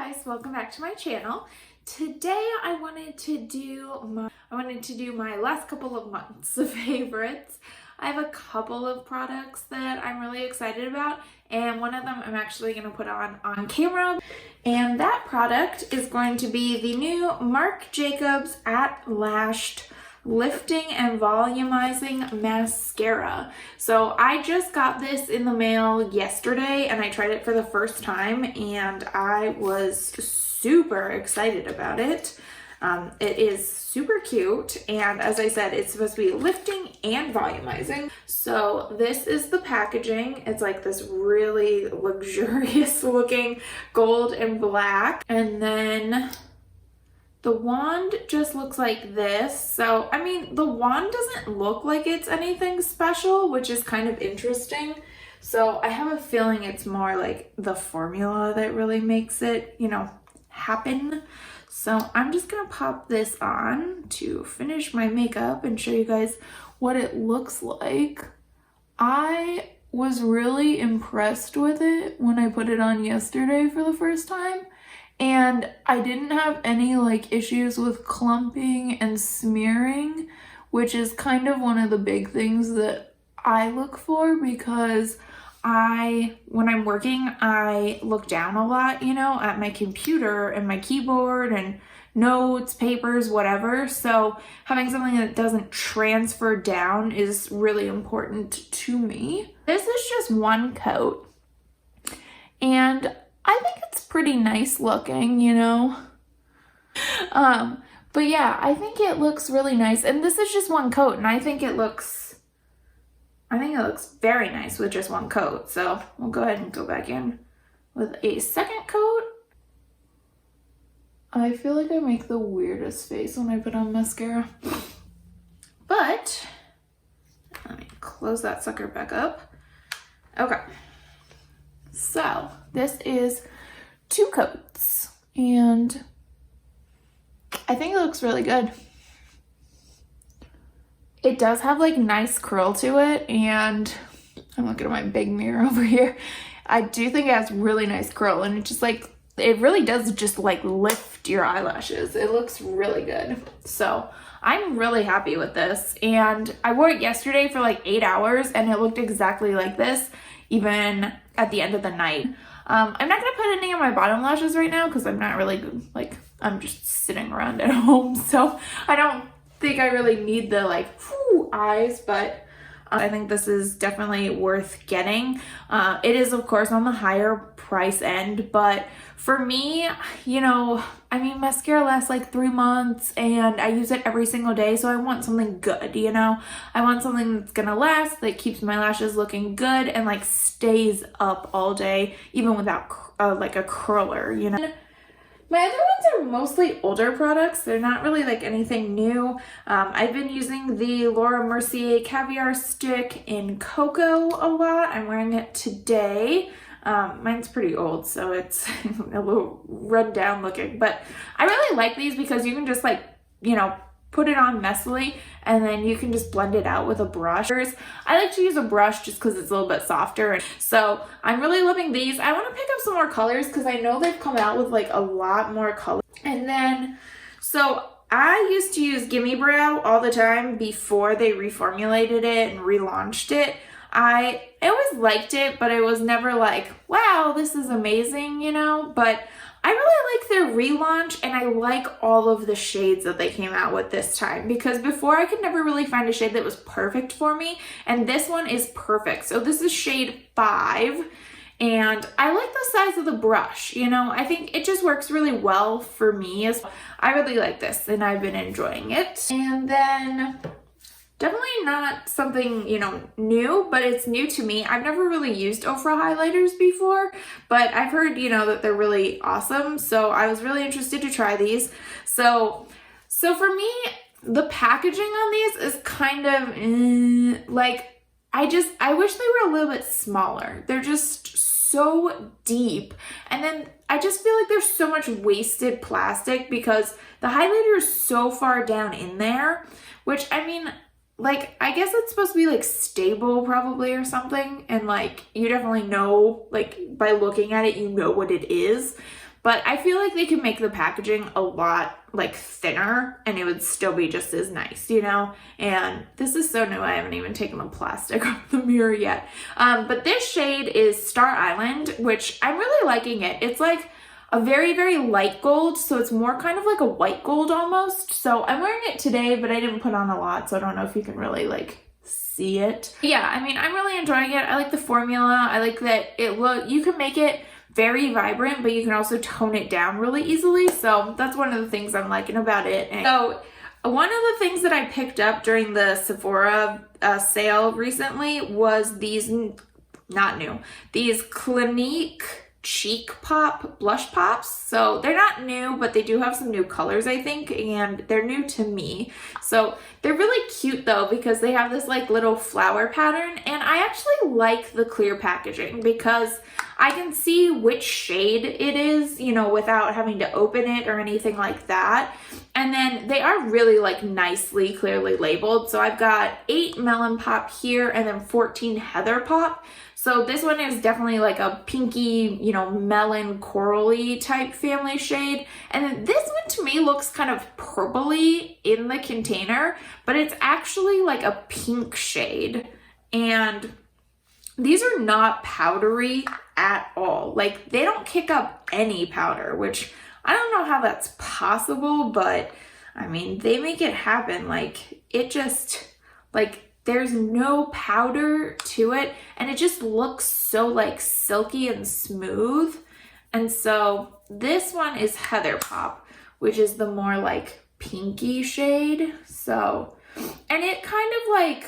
guys, welcome back to my channel. Today I wanted to do my last couple of months favorites. I have a couple of products that I'm really excited about, and one of them I'm actually going to put on camera, and that product is going to be the new Marc Jacobs at Lashed Lifting and Volumizing Mascara. So I just got this in the mail yesterday and I tried it for the first time and I was super excited about it. It is super cute, and as I said, it's supposed to be lifting and volumizing. So this is the packaging. It's like this really luxurious looking gold and black, and then the wand just looks like this. So, I mean, the wand doesn't look like it's anything special, which is kind of interesting. So I have a feeling it's more like the formula that really makes it, you know, happen. So I'm just gonna pop this on to finish my makeup and show you guys what it looks like. I was really impressed with it when I put it on yesterday for the first time. And I didn't have any like issues with clumping and smearing, which is kind of one of the big things that I look for, because when I'm working, I look down a lot, you know, at my computer and my keyboard and notes, papers, whatever. So having something that doesn't transfer down is really important to me. This is just one coat, and I think it's pretty nice looking, you know. But yeah, I think it looks really nice. And this is just one coat, and I think it looks very nice with just one coat. So we'll go ahead and go back in with a second coat. I feel like I make the weirdest face when I put on mascara. But let me close that sucker back up. Okay. So this is 2 coats, and I think it looks really good. It does have like nice curl to it, and I'm looking at my big mirror over here. I do think it has really nice curl, and it just like, it really does just like lift your eyelashes. It looks really good. So I'm really happy with this, and I wore it yesterday for like 8 hours and it looked exactly like this even at the end of the night. I'm not gonna put any on my bottom lashes right now because I'm not really, like, I'm just sitting around at home, so I don't think I really need the like eyes, but I think this is definitely worth getting. It is of course on the higher price end, but for me, you know, I mean, mascara lasts like 3 months and I use it every single day, so I want something good, you know? I want something that's gonna last, that keeps my lashes looking good and like stays up all day, even without like a curler, you know? My other ones are mostly older products. They're not really like anything new. I've been using the Laura Mercier Caviar Stick in Cocoa a lot. I'm wearing it today. Mine's pretty old, so it's a little run down looking, but I really like these because you can just like, you know, put it on messily and then you can just blend it out with a brush. I like to use a brush just because it's a little bit softer. So I'm really loving these. I want to pick up some more colors because I know they've come out with like a lot more colors. And then, so I used to use GimMe Brow all the time before they reformulated it and relaunched it. I always liked it, but it was never like, wow, this is amazing, you know? But I really like their relaunch, and I like all of the shades that they came out with this time, because before I could never really find a shade that was perfect for me, and this one is perfect. So this is shade 5, and I like the size of the brush, you know? I think it just works really well for me. I really like this, and I've been enjoying it. And then definitely not something, you know, new, but it's new to me. I've never really used Ofra highlighters before, but I've heard, you know, that they're really awesome. So I was really interested to try these. So for me, the packaging on these is kind of like, I wish they were a little bit smaller. They're just so deep. And then I just feel like there's so much wasted plastic because the highlighter is so far down in there, which, I mean, like, I guess it's supposed to be like stable probably or something, and like you definitely know, like by looking at it, you know what it is. but I feel like they could make the packaging a lot like thinner and it would still be just as nice, you know? And this is so new, I haven't even taken the plastic off the mirror yet. But this shade is Star Island, which I'm really liking it. It's like a very, very light gold, so it's more kind of like a white gold almost. So I'm wearing it today, but I didn't put on a lot, so I don't know if you can really like see it. Yeah, I mean, I'm really enjoying it. I like the formula. I like that you can make it very vibrant, but you can also tone it down really easily. So that's one of the things I'm liking about it. And so one of the things that I picked up during the Sephora sale recently was these, not new, these Clinique Cheek Pop blush pops. So they're not new, but they do have some new colors, I think, and they're new to me. So they're really cute though, because they have this like little flower pattern, and I actually like the clear packaging because I can see which shade it is, you know, without having to open it or anything like that. And then they are really like nicely clearly labeled. So I've got 8 Melon Pop here and then 14 Heather Pop. So this one is definitely like a pinky, you know, melon corally type family shade. And then this one to me looks kind of purpley in the container, but it's actually like a pink shade. And these are not powdery at all. Like they don't kick up any powder, which I don't know how that's possible, but I mean, they make it happen. Like it just like, there's no powder to it, and it just looks so like silky and smooth. And so this one is Heather Pop, which is the more like pinky shade. So, and it kind of like,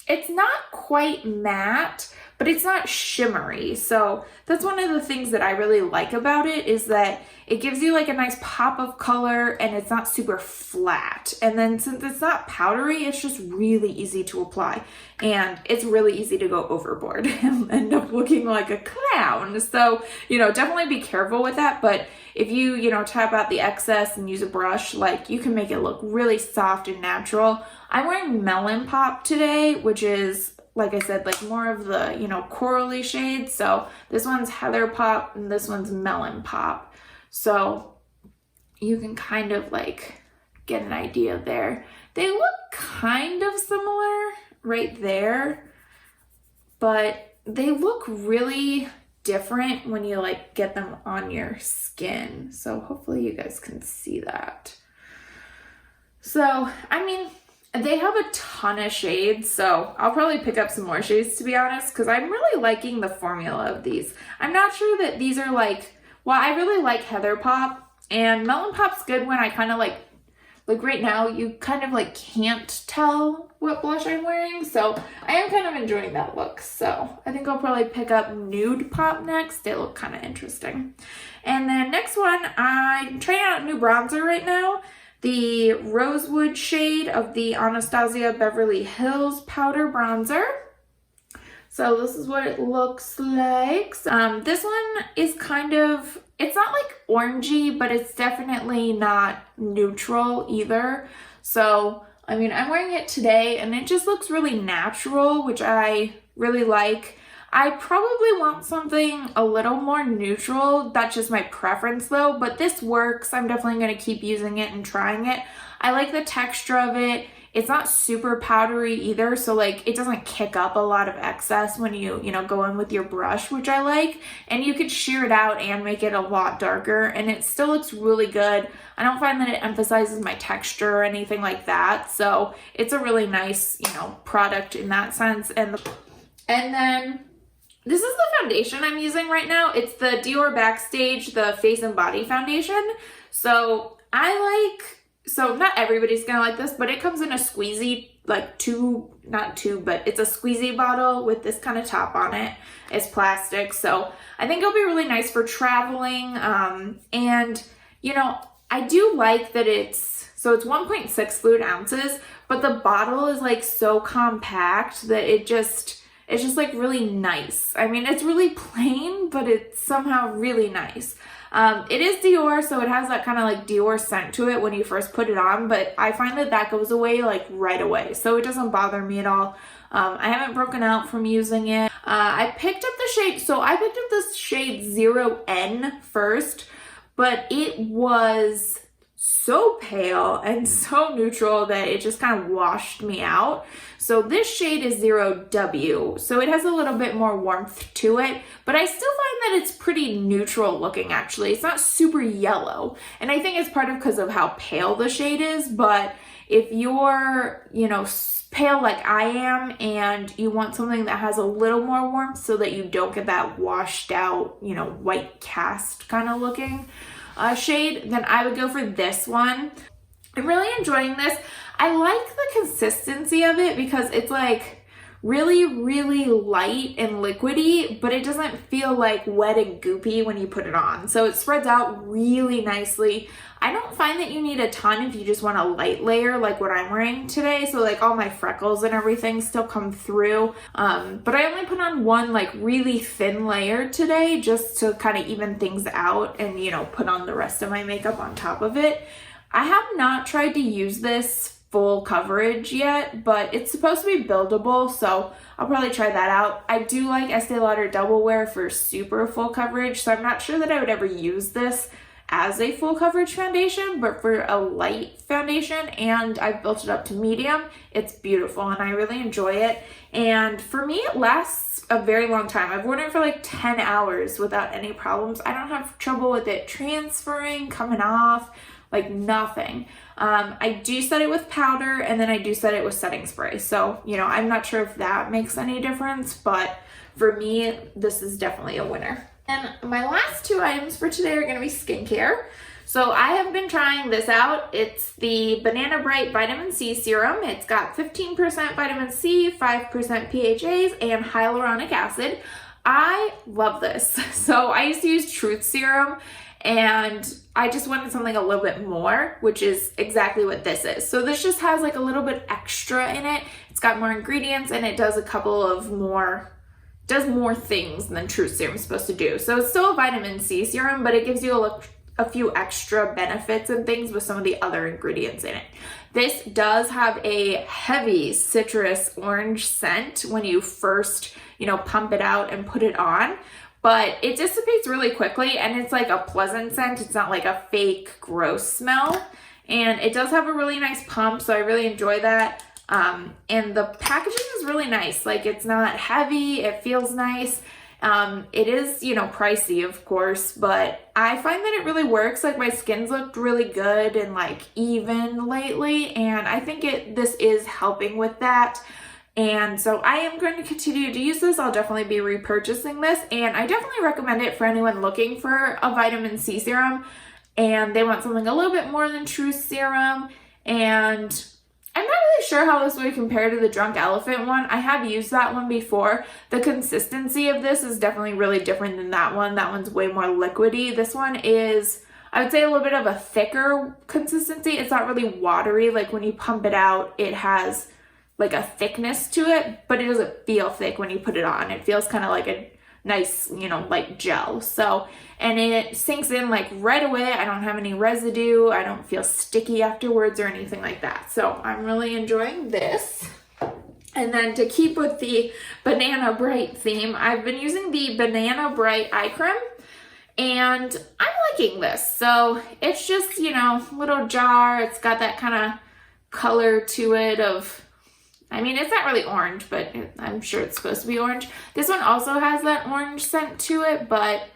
it's not quite matte, but it's not shimmery. So that's one of the things that I really like about it, is that it gives you like a nice pop of color and it's not super flat. And then since it's not powdery, it's just really easy to apply. And it's really easy to go overboard and end up looking like a clown. So, you know, definitely be careful with that. But if you know, tap out the excess and use a brush, like you can make it look really soft and natural. I'm wearing Melon Pop today, which is, like I said, like more of the, you know, corally shade. So this one's Heather Pop and this one's Melon Pop. So you can kind of like get an idea there. They look kind of similar right there, but they look really different when you like get them on your skin. So hopefully you guys can see that. So, I mean, they have a ton of shades, so I'll probably pick up some more shades, to be honest, because I'm really liking the formula of these. I'm not sure that these are like, well, I really like Heather Pop, and Melon Pop's good when I kind of like right now, you kind of like can't tell what blush I'm wearing, so I am kind of enjoying that look. So I think I'll probably pick up Nude Pop next. They look kind of interesting. And then next one, I'm trying out a new bronzer right now. The Rosewood shade of the Anastasia Beverly Hills Powder Bronzer. So this is what it looks like. This one is kind of, it's not like orangey, but it's definitely not neutral either. So, I mean, I'm wearing it today and it just looks really natural, which I really like. I probably want something a little more neutral. That's just my preference though, but this works. I'm definitely going to keep using it and trying it. I like the texture of it. It's not super powdery either, so like it doesn't kick up a lot of excess when you know, go in with your brush, which I like. And you could sheer it out and make it a lot darker, and it still looks really good. I don't find that it emphasizes my texture or anything like that, so it's a really nice, you know, product in that sense. And then this is the foundation I'm using right now. It's the Dior Backstage, the Face and Body Foundation. So so not everybody's gonna like this, but it comes in a squeezy, like not tube, but it's a squeezy bottle with this kind of top on it. It's plastic, so I think it'll be really nice for traveling. And you know, I do like that it's 1.6 fluid ounces, but the bottle is like so compact that it's just like really nice. I mean, it's really plain, but it's somehow really nice. It is Dior, so it has that kind of like Dior scent to it when you first put it on, but I find that goes away like right away, so it doesn't bother me at all. I haven't broken out from using it. I picked up the shade, so I picked up this shade 0N first, but it was so pale and so neutral that it just kind of washed me out. So this shade is 0W, so it has a little bit more warmth to it, but I still find that it's pretty neutral looking actually. It's not super yellow, and I think it's part of because of how pale the shade is, but if you're, you know, pale like I am and you want something that has a little more warmth so that you don't get that washed out, you know, white cast kind of looking shade, then I would go for this one. I'm really enjoying this. I like the consistency of it because it's like really, really light and liquidy, but it doesn't feel like wet and goopy when you put it on. So it spreads out really nicely. I don't find that you need a ton if you just want a light layer like what I'm wearing today. So like all my freckles and everything still come through. But I only put on one like really thin layer today just to kind of even things out and, you know, put on the rest of my makeup on top of it. I have not tried to use this full coverage yet, but it's supposed to be buildable, so I'll probably try that out. I do like Estee Lauder Double Wear for super full coverage, so I'm not sure that I would ever use this as a full coverage foundation, but for a light foundation, and I've built it up to medium, it's beautiful and I really enjoy it. And for me, it lasts a very long time. I've worn it for like 10 hours without any problems. I don't have trouble with it transferring, coming off, like nothing. I do set it with powder and then I do set it with setting spray. So, you know, I'm not sure if that makes any difference, but for me, this is definitely a winner. And my last two items for today are going to be skincare. So I have been trying this out. It's the Banana Bright Vitamin C Serum. It's got 15% vitamin C, 5% PHAs, and hyaluronic acid. I love this. So I used to use Truth Serum and I just wanted something a little bit more, which is exactly what this is. So this just has like a little bit extra in it. It's got more ingredients and it does a couple of does more things than Truth Serum is supposed to do. So it's still a vitamin C serum, but it gives you a few extra benefits and things with some of the other ingredients in it. This does have a heavy citrus orange scent when you first, you know, pump it out and put it on, but it dissipates really quickly and it's like a pleasant scent. It's not like a fake gross smell, and it does have a really nice pump, so I really enjoy that. And the packaging is really nice. Like, it's not heavy, it feels nice. It is, you know, pricey, of course, but I find that it really works. Like, my skin's looked really good and like even lately, and I think this is helping with that. And so I am going to continue to use this. I'll definitely be repurchasing this, and I definitely recommend it for anyone looking for a vitamin C serum and they want something a little bit more than Truth Serum. And I'm not really sure how this would compare to the Drunk Elephant one. I have used that one before. The consistency of this is definitely really different than that one. That one's way more liquidy. This one is, I would say, a little bit of a thicker consistency. It's not really watery. Like, when you pump it out, it has like a thickness to it, but it doesn't feel thick when you put it on. It feels kind of like a nice, you know, light gel. So, and it sinks in like right away. I don't have any residue. I don't feel sticky afterwards or anything like that. So I'm really enjoying this. And then to keep with the Banana Bright theme, I've been using the Banana Bright Eye Cream, and I'm liking this. So it's just, you know, little jar. It's got that kind of color to it of, I mean, it's not really orange, but I'm sure it's supposed to be orange. This one also has that orange scent to it, but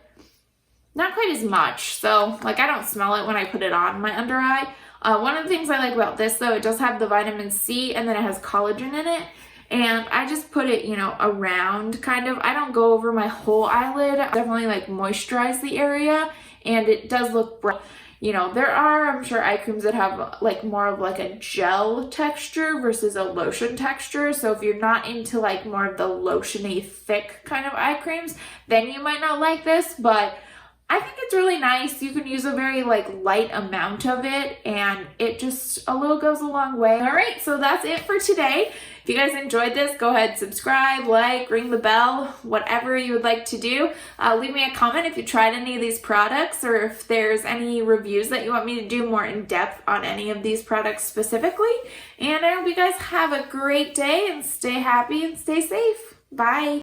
not quite as much. So, like, I don't smell it when I put it on my under eye. One of the things I like about this, though, it does have the vitamin C, and then it has collagen in it. And I just put it, you know, around kind of. I don't go over my whole eyelid. I definitely, like, moisturize the area, and it does look bright. You know, there are, I'm sure, eye creams that have like more of like a gel texture versus a lotion texture. So if you're not into like more of the lotiony thick kind of eye creams, then you might not like this, but I think it's really nice. You can use a very like light amount of it, and it just a little goes a long way. All right, so that's it for today. If you guys enjoyed this, go ahead, subscribe, like, ring the bell, whatever you would like to do. Leave me a comment if you tried any of these products, or if there's any reviews that you want me to do more in depth on any of these products specifically. And I hope you guys have a great day and stay happy and stay safe. Bye.